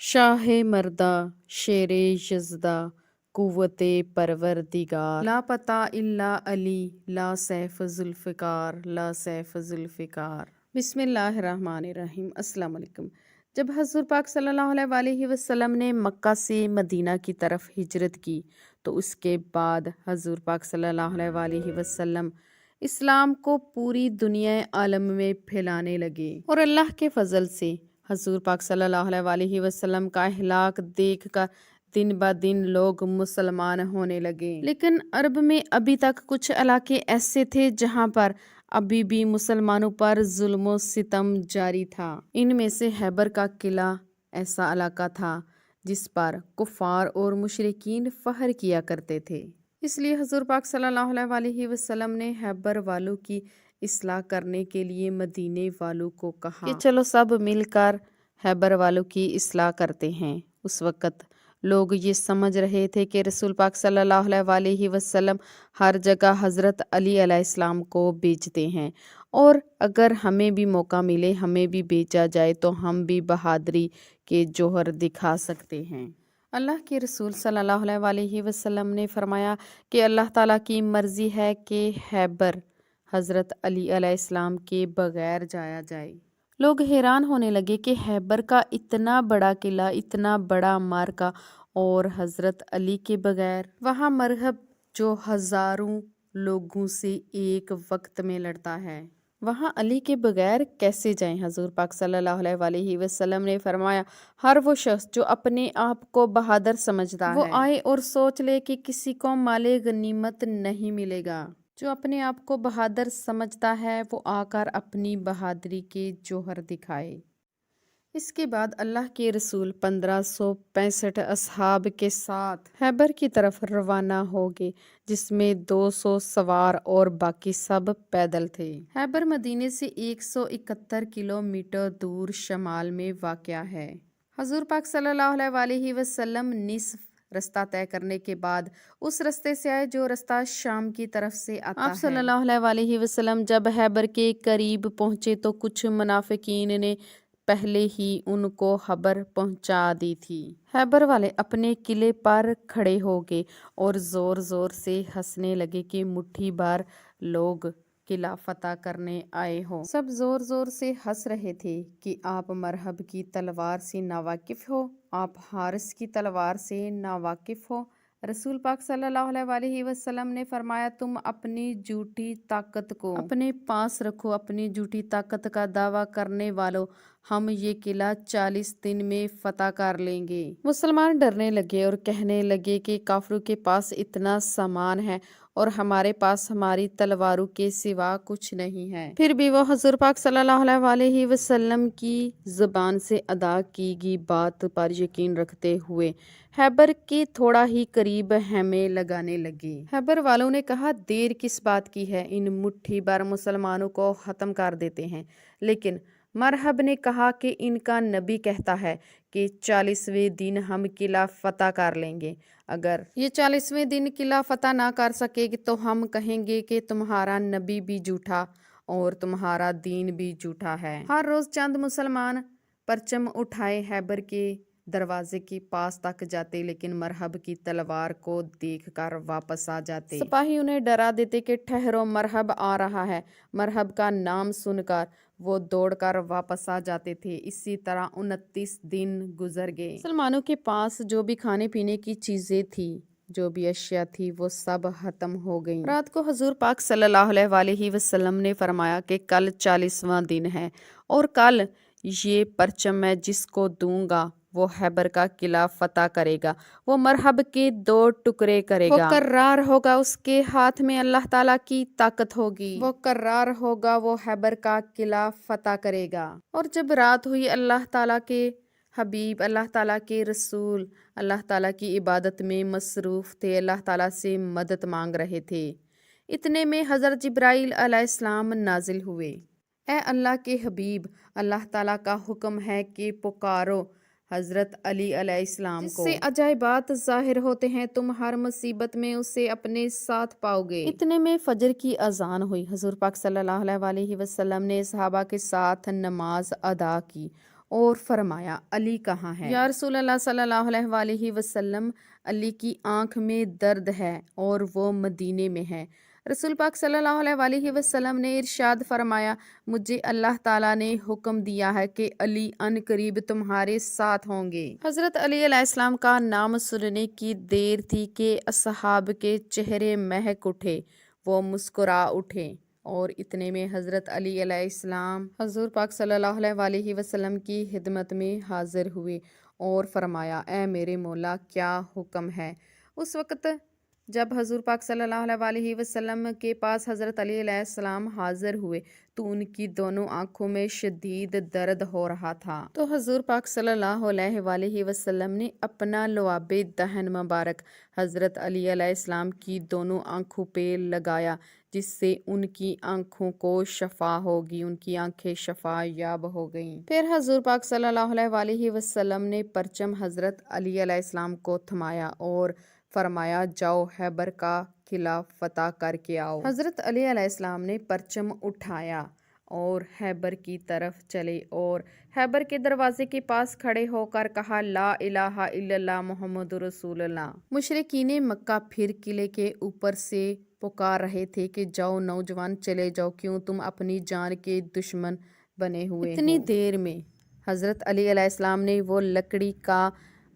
شاہ مردہ شیر یزدہ قوت پروردگار لا پتہ الا علی لا سیف ذوالفقار لا سیف ذوالفقار۔ بسم اللہ الرحمن الرحیم۔ السلام علیکم۔ جب حضور پاک صلی اللہ علیہ وسلم نے مکہ سے مدینہ کی طرف ہجرت کی تو اس کے بعد حضور پاک صلی اللہ علیہ وسلم اسلام کو پوری دنیا عالم میں پھیلانے لگے، اور اللہ کے فضل سے حضور پاک صلی اللہ علیہ وسلم کا اخلاق دیکھ کر دن بہ دن لوگ مسلمان ہونے لگے۔ لیکن عرب میں ابھی تک کچھ علاقے ایسے تھے جہاں پر ابھی بھی مسلمانوں پر ظلم و ستم جاری تھا۔ ان میں سے خیبر کا قلعہ ایسا علاقہ تھا جس پر کفار اور مشرکین فخر کیا کرتے تھے۔ اس لیے حضور پاک صلی اللہ علیہ وسلم نے خیبر والوں کی اصلاح کرنے کے لیے مدینے والوں کو کہا کہ چلو سب مل کر خیبر والوں کی اصلاح کرتے ہیں۔ اس وقت لوگ یہ سمجھ رہے تھے کہ رسول پاک صلی اللہ علیہ وسلم ہر جگہ حضرت علی علیہ السلام کو بیچتے ہیں، اور اگر ہمیں بھی موقع ملے، ہمیں بھی بیچا جائے تو ہم بھی بہادری کے جوہر دکھا سکتے ہیں۔ اللہ کے رسول صلی اللہ علیہ وسلم نے فرمایا کہ اللہ تعالیٰ کی مرضی ہے کہ خیبر حضرت علی علیہ السلام کے بغیر جایا جائے۔ لوگ حیران ہونے لگے کہ خیبر کا اتنا بڑا قلعہ، اتنا بڑا معرکہ، اور حضرت علی کے بغیر، وہاں مرہب جو ہزاروں لوگوں سے ایک وقت میں لڑتا ہے، وہاں علی کے بغیر کیسے جائیں؟ حضور پاک صلی اللہ علیہ وسلم نے فرمایا، ہر وہ شخص جو اپنے آپ کو بہادر سمجھتا ہے وہ آئے اور سوچ لے کہ کسی کو مال غنیمت نہیں ملے گا۔ جو اپنے آپ کو بہادر سمجھتا ہے وہ آ کر اپنی بہادری کے جوہر دکھائے۔ اس کے بعد اللہ کے رسول 1565 اصحاب کے ساتھ خیبر کی طرف روانہ ہو گئے، جس میں 200 سوار اور باقی سب پیدل تھے۔ خیبر مدینے سے 171 کلومیٹر دور شمال میں واقع ہے۔ حضور پاک صلی اللہ علیہ وسلم نصف رستہ طے کرنے کے بعد اس رستے سے آئے جو رستہ شام کی طرف سے آتا ہے۔ آپ صلی اللہ علیہ وسلم جب خیبر کے قریب پہنچے تو کچھ منافقین نے پہلے ہی ان کو خبر پہنچا دی تھی۔ خیبر والے اپنے قلعے پر کھڑے ہو گئے اور زور زور سے ہنسنے لگے کہ مٹھی بھر لوگ قلعہ فتح کرنے آئے ہوں۔ سب زور زور سے ہنس رہے تھے کہ آپ مرہب کی تلوار سے ناواقف ہو، آپ حارث کی تلوار سے ناواقف ہو۔ رسول پاک صلی اللہ علیہ وسلم نے فرمایا، تم اپنی جھوٹی طاقت کو اپنے پاس رکھو، اپنی جھوٹی طاقت کا دعویٰ کرنے والوں، ہم یہ قلعہ 40 دن میں فتح کر لیں گے۔ مسلمان ڈرنے لگے اور کہنے لگے کہ کافروں کے پاس اتنا سامان ہے اور ہمارے پاس ہماری تلواروں کے سوا کچھ نہیں ہے۔ پھر بھی وہ حضور پاک صلی اللہ علیہ وسلم کی زبان سے ادا کی گئی بات پر یقین رکھتے ہوئے خیبر کے تھوڑا ہی قریب خیمے لگانے لگے۔ خیبر والوں نے کہا، دیر کس بات کی ہے، ان مٹھی بھر مسلمانوں کو ختم کر دیتے ہیں۔ لیکن مرہب نے کہا کہ ان کا نبی کہتا ہے کہ 40ویں دن ہم قلعہ فتح کر لیں گے۔ اگر یہ 40ویں دن قلعہ فتح نہ کر سکے تو ہم کہیں گے کہ تمہارا نبی بھی جھوٹا اور تمہارا دین بھی جھوٹا ہے۔ ہر روز چند مسلمان پرچم اٹھائے خیبر کے دروازے کے پاس تک جاتے، لیکن مرہب کی تلوار کو دیکھ کر واپس آ جاتے۔ سپاہی انہیں ڈرا دیتے کہ ٹھہرو، مرہب آ رہا ہے۔ مرہب کا نام سن کر وہ دوڑ کر واپس آ جاتے تھے۔ اسی طرح 29 دن گزر گئے۔ مسلمانوں کے پاس جو بھی کھانے پینے کی چیزیں تھی، جو بھی اشیاء تھی، وہ سب ختم ہو گئیں۔ رات کو حضور پاک صلی اللہ علیہ وسلم نے فرمایا کہ کل 40واں دن ہے، اور کل یہ پرچم میں جس کو دوں گا وہ خیبر کا قلعہ فتح کرے گا، وہ مرہب کے 2 ٹکڑے کرے گا، وہ کرار ہوگا، اس کے ہاتھ میں اللہ تعالیٰ کی طاقت ہوگی، وہ کرار ہوگا، وہ خیبر کا قلعہ فتح کرے گا۔ اور جب رات ہوئی، اللہ تعالیٰ کے حبیب، اللہ تعالیٰ کے رسول اللہ تعالیٰ کی عبادت میں مصروف تھے، اللہ تعالیٰ سے مدد مانگ رہے تھے۔ اتنے میں حضرت جبرائیل علیہ السلام نازل ہوئے۔ اے اللہ کے حبیب، اللہ تعالیٰ کا حکم ہے کہ پکارو حضرت علی علیہ السلام کو، جس سے عجائبات ظاہر ہوتے ہیں، تم ہر مصیبت میں اسے اپنے ساتھ پاؤ گے۔ اتنے میں فجر کی اذان ہوئی۔ حضور پاک صلی اللہ علیہ وسلم نے صحابہ کے ساتھ نماز ادا کی اور فرمایا علی کہاں ہے؟ یا رسول اللہ صلی اللہ علیہ وآلہ وسلم، علی کی آنکھ میں درد ہے اور وہ مدینے میں ہے۔ رسول پاک صلی اللہ علیہ وآلہ وسلم نے ارشاد فرمایا، مجھے اللہ تعالیٰ نے حکم دیا ہے کہ علی ان قریب تمہارے ساتھ ہوں گے۔ حضرت علی علیہ السلام کا نام سننے کی دیر تھی کہ اصحاب کے چہرے مہک اٹھے، وہ مسکرا اٹھے، اور اتنے میں حضرت علی علیہ السلام حضور پاک صلی اللہ علیہ وآلہ وسلم کی خدمت میں حاضر ہوئے اور فرمایا، اے میرے مولا، کیا حکم ہے؟ اس وقت جب حضور پاک صلی اللہ علیہ وآلہ وسلم کے پاس حضرت علی علیہ السلام حاضر ہوئے تو ان کی دونوں آنکھوں میں شدید درد ہو رہا تھا۔ تو حضور پاک صلی اللہ علیہ وآلہ وسلم نے اپنا لعاب دہن مبارک حضرت علی علیہ السلام کی دونوں آنکھوں پہ لگایا، جس سے ان کی آنکھوں کو شفا ہوگی، ان کی آنکھیں شفا یاب ہو گئیں۔ پھر حضور پاک صلی اللہ علیہ وآلہ وسلم نے پرچم حضرت علی علیہ السلام کو تھمایا اور فرمایا، جاؤ خیبر کا قلعہ فتح کر کے آؤ۔ حضرت علی علیہ السلام نے پرچم اٹھایا اور خیبر کی طرف چلے اور خیبر کے دروازے کے پاس کھڑے ہو کر کہا، لا الہ الا اللہ محمد رسول اللہ۔ مشرکین مکہ پھر قلعے کے اوپر سے پکار رہے تھے کہ جاؤ نوجوان، چلے جاؤ، کیوں تم اپنی جان کے دشمن بنے ہوئے ہو؟ اتنی دیر میں حضرت علی علیہ السلام نے وہ لکڑی کا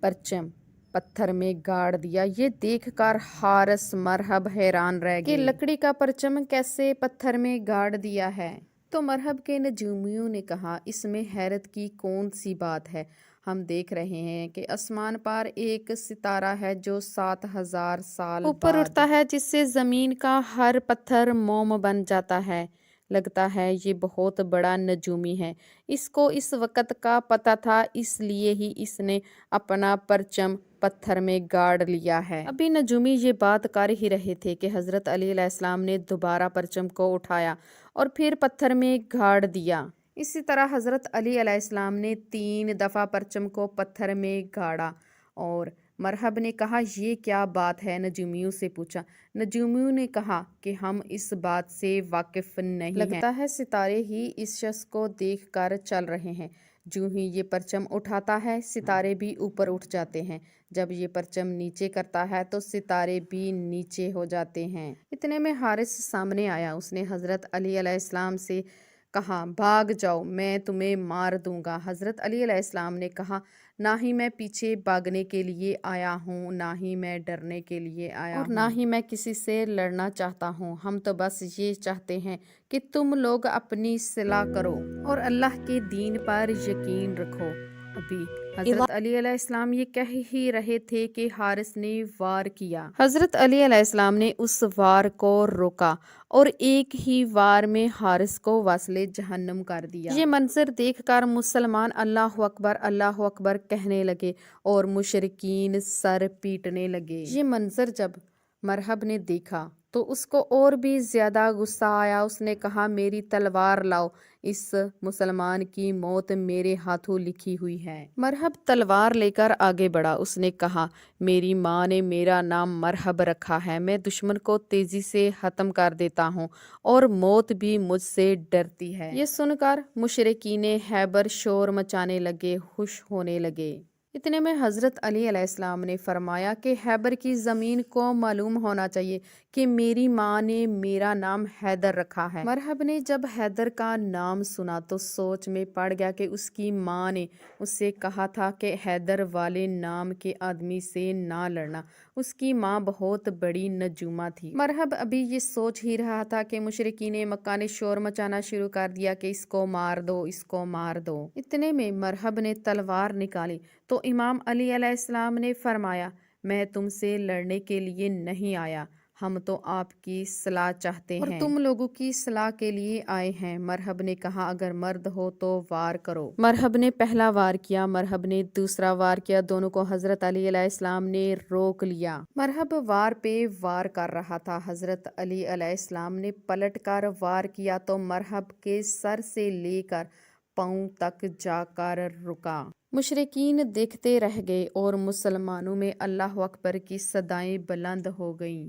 پرچم پتھر میں گاڑ دیا۔ یہ دیکھ کر حارث مرحب حیران رہ گئے کہ لکڑی کا پرچم کیسے پتھر میں گاڑ دیا ہے؟ تو مرحب کے نجومیوں نے کہا، اس میں حیرت کی کون سی بات ہے؟ ہم دیکھ رہے ہیں کہ آسمان پر ایک ستارہ ہے جو 7000 سال اوپر اٹھتا ہے، جس سے زمین کا ہر پتھر موم بن جاتا ہے۔ لگتا ہے یہ بہت بڑا نجومی ہے، اس کو اس وقت کا پتہ تھا، اس لیے ہی اس نے اپنا پرچم پتھر میں گاڑ لیا ہے۔ ابھی نجومی یہ بات کر ہی رہے تھے کہ حضرت علی علیہ السلام نے دوبارہ پرچم کو اٹھایا اور پھر پتھر میں گاڑ دیا۔ اسی طرح حضرت علی علیہ السلام نے 3 دفعہ پرچم کو پتھر میں گاڑا اور مرحب نے کہا، یہ کیا بات ہے؟ نجومیوں سے پوچھا۔ نجومیوں نے کہا کہ ہم اس بات سے واقف نہیں ہیں، لگتا ہے ستارے ہی اس شخص کو دیکھ کر چل رہے ہیں۔ جو ہی یہ پرچم اٹھاتا ہے ستارے بھی اوپر اٹھ جاتے ہیں، جب یہ پرچم نیچے کرتا ہے تو ستارے بھی نیچے ہو جاتے ہیں۔ اتنے میں حارث سامنے آیا، اس نے حضرت علی علیہ السلام سے کہا، بھاگ جاؤ، میں تمہیں مار دوں گا۔ حضرت علی علیہ السلام نے کہا، نہ ہی میں پیچھے بھاگنے کے لیے آیا ہوں، نہ ہی میں ڈرنے کے لیے آیا ہوں، اور نہ ہی میں کسی سے لڑنا چاہتا ہوں۔ ہم تو بس یہ چاہتے ہیں کہ تم لوگ اپنی اصلاح کرو اور اللہ کے دین پر یقین رکھو۔ ابھی حضرت علی علیہ السلام یہ کہہ ہی رہے تھے کہ حارث نے وار کیا۔ حضرت علی علیہ السلام نے اس وار کو روکا اور ایک ہی وار میں حارث کو وصل جہنم کر دیا۔ یہ منظر دیکھ کر مسلمان اللہ اکبر کہنے لگے اور مشرکین سر پیٹنے لگے۔ یہ منظر جب مرحب نے دیکھا تو اس کو اور بھی زیادہ غصہ آیا۔ اس نے کہا، میری تلوار لاؤ، اس مسلمان کی موت میرے ہاتھوں لکھی ہوئی ہے۔ مرحب تلوار لے کر آگے بڑھا، اس نے کہا، میری ماں نے میرا نام مرحب رکھا ہے، میں دشمن کو تیزی سے ختم کر دیتا ہوں اور موت بھی مجھ سے ڈرتی ہے۔ یہ سن کر مشرکین خیبر شور مچانے لگے، خوش ہونے لگے۔ اتنے میں حضرت علی علیہ السلام نے فرمایا کہ خیبر کی زمین کو معلوم ہونا چاہیے کہ میری ماں نے میرا نام حیدر رکھا ہے۔ مرحب نے جب حیدر کا نام سنا تو سوچ میں پڑ گیا کہ اس کی ماں نے اس سے کہا تھا کہ حیدر والے نام کے آدمی سے نہ لڑنا۔ اس کی ماں بہت بڑی نجومہ تھی۔ مرحب ابھی یہ سوچ ہی رہا تھا کہ مشرکین مکہ نے شور مچانا شروع کر دیا کہ اس کو مار دو، اس کو مار دو۔ اتنے میں مرحب نے تلوار نکالی تو امام علی علیہ السلام نے فرمایا، میں تم سے لڑنے کے لیے نہیں آیا، ہم تو آپ کی صلاح چاہتے ہیں اور تم لوگوں کی صلاح کے لیے آئے ہیں۔ مرحب نے کہا، اگر مرد ہو تو وار کرو۔ مرحب نے پہلا وار کیا، مرحب نے دوسرا وار کیا، دونوں کو حضرت علی علیہ السلام نے روک لیا۔ مرحب وار پہ وار کر رہا تھا، حضرت علی علیہ السلام نے پلٹ کر وار کیا تو مرحب کے سر سے لے کر پاؤں تک جا کر رکا۔ مشرکین دیکھتے رہ گئے اور مسلمانوں میں اللہ اکبر کی صدائیں بلند ہو گئیں۔